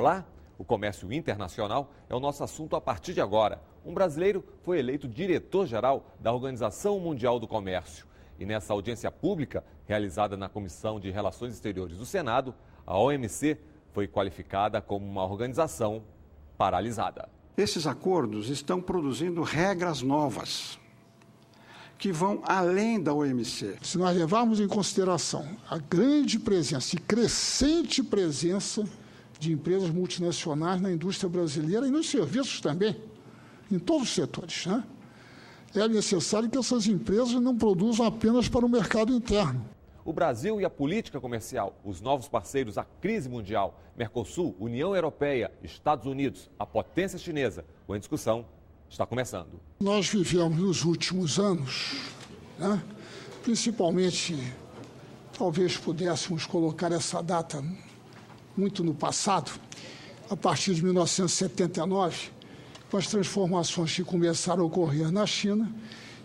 Olá, o comércio internacional é o nosso assunto a partir de agora. Um brasileiro foi eleito diretor-geral da Organização Mundial do Comércio. E nessa audiência pública, realizada na Comissão de Relações Exteriores do Senado, a OMC foi qualificada como uma organização paralisada. Esses acordos estão produzindo regras novas que vão além da OMC. Se nós levarmos em consideração a grande presença e crescente presença de empresas multinacionais na indústria brasileira e nos serviços também, em todos os setores, né? É necessário que essas empresas não produzam apenas para o mercado interno. O Brasil e a política comercial, os novos parceiros, a crise mundial, Mercosul, União Europeia, Estados Unidos, a potência chinesa. O Em Discussão está começando. Nós vivemos nos últimos anos, né, principalmente, talvez pudéssemos colocar essa data muito no passado, a partir de 1979, com as transformações que começaram a ocorrer na China,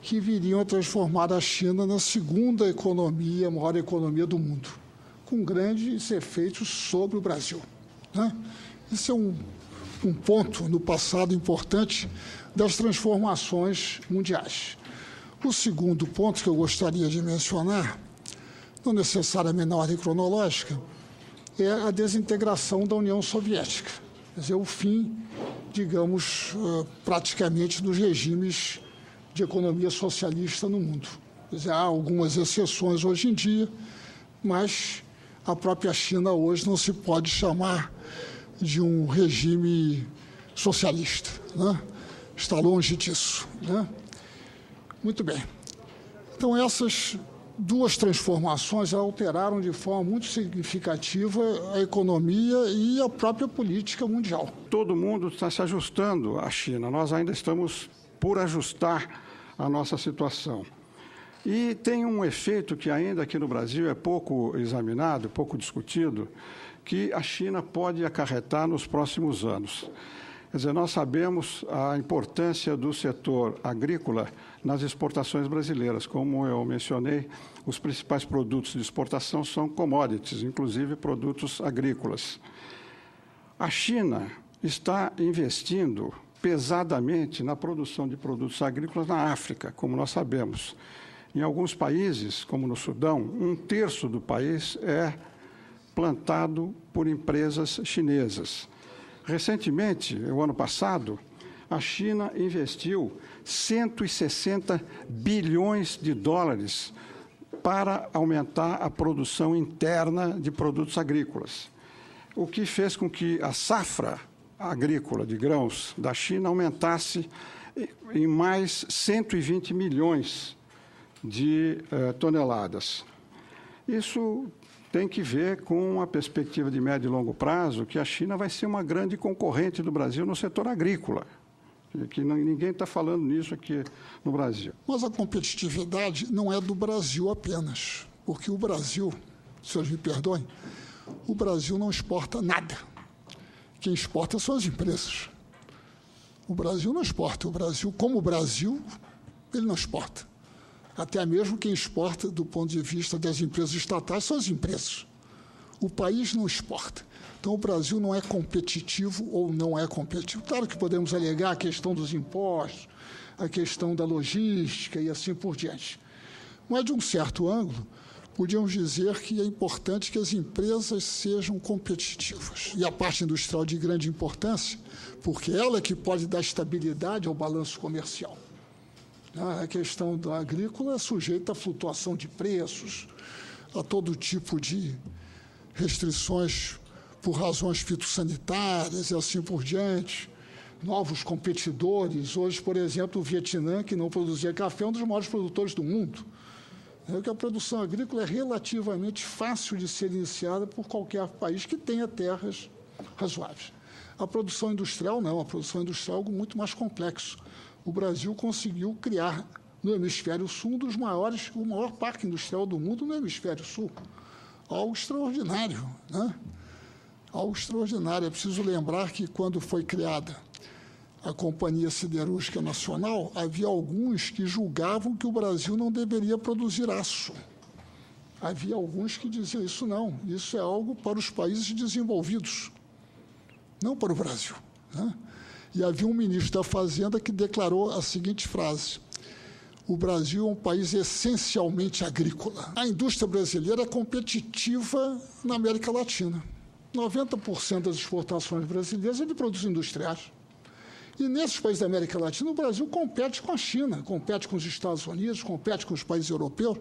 que viriam a transformar a China na segunda economia, maior economia do mundo, com grandes efeitos sobre o Brasil, né? Esse é um ponto no passado importante das transformações mundiais. O segundo ponto que eu gostaria de mencionar, não necessariamente na ordem cronológica, é a desintegração da União Soviética, quer dizer, o fim, digamos, praticamente dos regimes de economia socialista no mundo. Quer dizer, há algumas exceções hoje em dia, mas a própria China hoje não se pode chamar de um regime socialista, né? Está longe disso, né? Muito bem. Então, essas duas transformações alteraram de forma muito significativa a economia e a própria política mundial. Todo mundo está se ajustando à China. Nós ainda estamos por ajustar a nossa situação. E tem um efeito que ainda aqui no Brasil é pouco examinado, pouco discutido, que a China pode acarretar nos próximos anos. Quer dizer, nós sabemos a importância do setor agrícola nas exportações brasileiras. Como eu mencionei, os principais produtos de exportação são commodities, inclusive produtos agrícolas. A China está investindo pesadamente na produção de produtos agrícolas na África, como nós sabemos. Em alguns países, como no Sudão, 1/3 do país é plantado por empresas chinesas. Recentemente, o ano passado, a China investiu 160 bilhões de dólares para aumentar a produção interna de produtos agrícolas, o que fez com que a safra agrícola de grãos da China aumentasse em mais 120 milhões de toneladas. Isso tem que ver com a perspectiva de médio e longo prazo, que a China vai ser uma grande concorrente do Brasil no setor agrícola, que ninguém está falando nisso aqui no Brasil. Mas a competitividade não é do Brasil apenas, porque o Brasil, senhores me perdoem, o Brasil não exporta nada. Quem exporta são as empresas. O Brasil não exporta. O Brasil, como o Brasil, ele não exporta. Até mesmo quem exporta, do ponto de vista das empresas estatais, são as empresas. O país não exporta. Então, o Brasil não é competitivo ou não é competitivo. Claro que podemos alegar a questão dos impostos, a questão da logística e assim por diante. Mas, de um certo ângulo, podíamos dizer que é importante que as empresas sejam competitivas. E a parte industrial de grande importância, porque ela é que pode dar estabilidade ao balanço comercial. A questão da agrícola é sujeita à flutuação de preços, a todo tipo de restrições por razões fitossanitárias e assim por diante. Novos competidores. Hoje, por exemplo, o Vietnã, que não produzia café, é um dos maiores produtores do mundo. Que a produção agrícola é relativamente fácil de ser iniciada por qualquer país que tenha terras razoáveis. A produção industrial não, a produção industrial é algo muito mais complexo. O Brasil conseguiu criar no Hemisfério Sul o maior parque industrial do mundo no Hemisfério Sul. Algo extraordinário, né? Algo extraordinário. É preciso lembrar que, quando foi criada a Companhia Siderúrgica Nacional, havia alguns que julgavam que o Brasil não deveria produzir aço. Havia alguns que diziam isso não, isso é algo para os países desenvolvidos. não para o Brasil, né? E havia um ministro da Fazenda que declarou a seguinte frase: o Brasil é um país essencialmente agrícola. A indústria brasileira é competitiva na América Latina. 90% das exportações brasileiras é de produtos industriais. E nesses países da América Latina, o Brasil compete com a China, compete com os Estados Unidos, compete com os países europeus.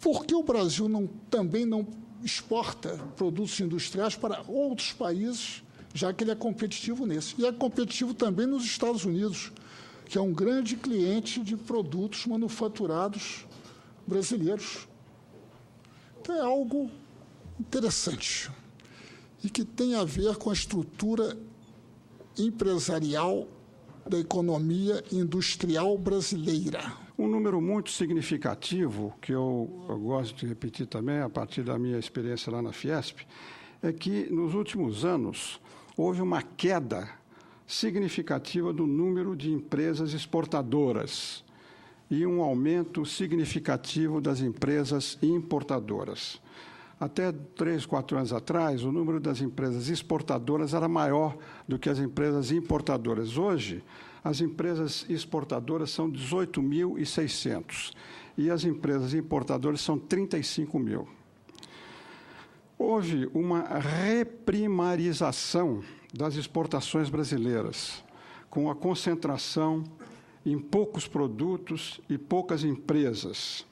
Por que o Brasil também não exporta produtos industriais para outros países, já que ele é competitivo nesse? E é competitivo também nos Estados Unidos, que é um grande cliente de produtos manufaturados brasileiros. Então, é algo interessante e que tem a ver com a estrutura empresarial da economia industrial brasileira. Um número muito significativo, que eu gosto de repetir também, a partir da minha experiência lá na Fiesp, é que, nos últimos anos, houve uma queda significativa do número de empresas exportadoras e um aumento significativo das empresas importadoras. Até 3, 4 anos atrás, o número das empresas exportadoras era maior do que as empresas importadoras. Hoje, as empresas exportadoras são 18.600 e as empresas importadoras são 35 mil. Houve uma reprimarização das exportações brasileiras, com a concentração em poucos produtos e poucas empresas.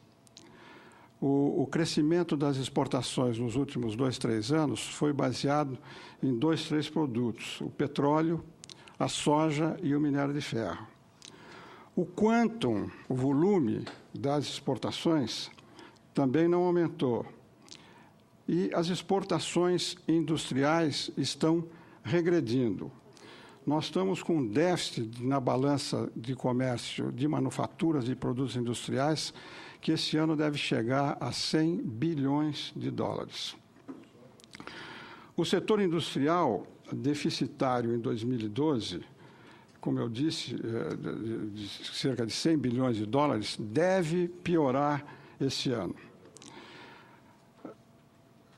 O crescimento das exportações nos últimos 2, 3 anos foi baseado em 2, 3 produtos: o petróleo, a soja e o minério de ferro. O quantum, o volume das exportações também não aumentou. E as exportações industriais estão regredindo. Nós estamos com um déficit na balança de comércio de manufaturas de produtos industriais que esse ano deve chegar a 100 bilhões de dólares. O setor industrial deficitário em 2012, como eu disse, de cerca de 100 bilhões de dólares, deve piorar esse ano.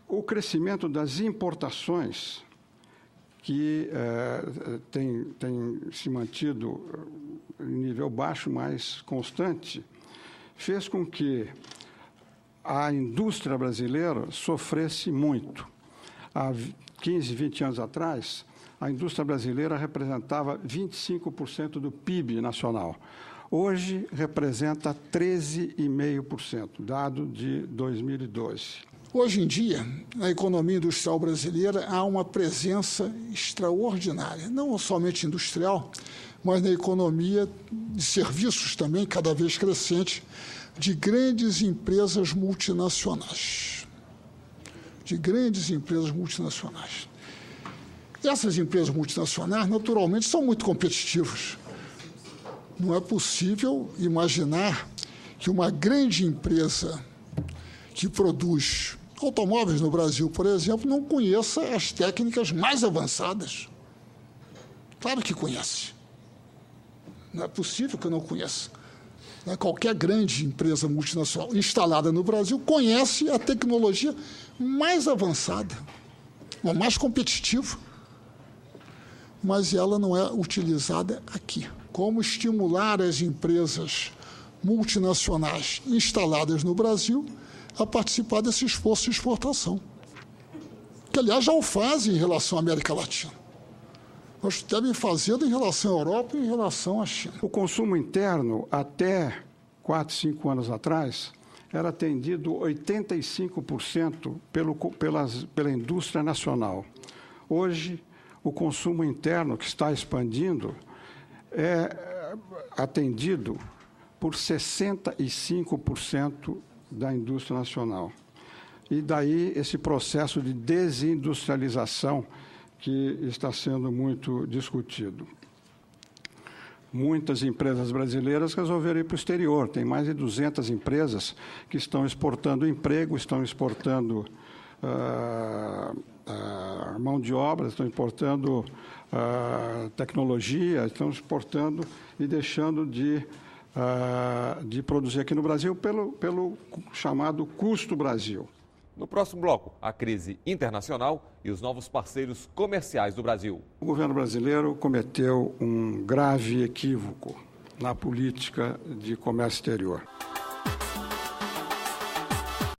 O crescimento das importações, que tem se mantido em nível baixo, mas constante, fez com que a indústria brasileira sofresse muito. Há 15, 20 anos atrás, a indústria brasileira representava 25% do PIB nacional. Hoje, representa 13,5%, dado de 2012. Hoje em dia, na economia industrial brasileira, há uma presença extraordinária, não somente industrial, mas na economia de serviços também, cada vez crescente, de grandes empresas multinacionais. Essas empresas multinacionais, naturalmente, são muito competitivas. Não é possível imaginar que uma grande empresa que produz automóveis no Brasil, por exemplo, não conheça as técnicas mais avançadas. Claro que conhece. Não é possível que eu não conheça. Qualquer grande empresa multinacional instalada no Brasil conhece a tecnologia mais avançada, a mais competitiva, mas ela não é utilizada aqui. Como estimular as empresas multinacionais instaladas no Brasil a participar desse esforço de exportação, que, aliás, já o fazem em relação à América Latina. Mas devem fazê-lo em relação à Europa e em relação à China. O consumo interno, até 4, 5 anos atrás, era atendido 85% pela indústria nacional. Hoje, o consumo interno, que está expandindo, é atendido por 65% da indústria nacional. E daí esse processo de desindustrialização que está sendo muito discutido. Muitas empresas brasileiras resolveram ir para o exterior. Tem mais de 200 empresas que estão exportando emprego, estão exportando mão de obra, estão importando tecnologia, estão exportando e deixando de produzir aqui no Brasil pelo chamado custo Brasil. No próximo bloco, a crise internacional e os novos parceiros comerciais do Brasil. O governo brasileiro cometeu um grave equívoco na política de comércio exterior.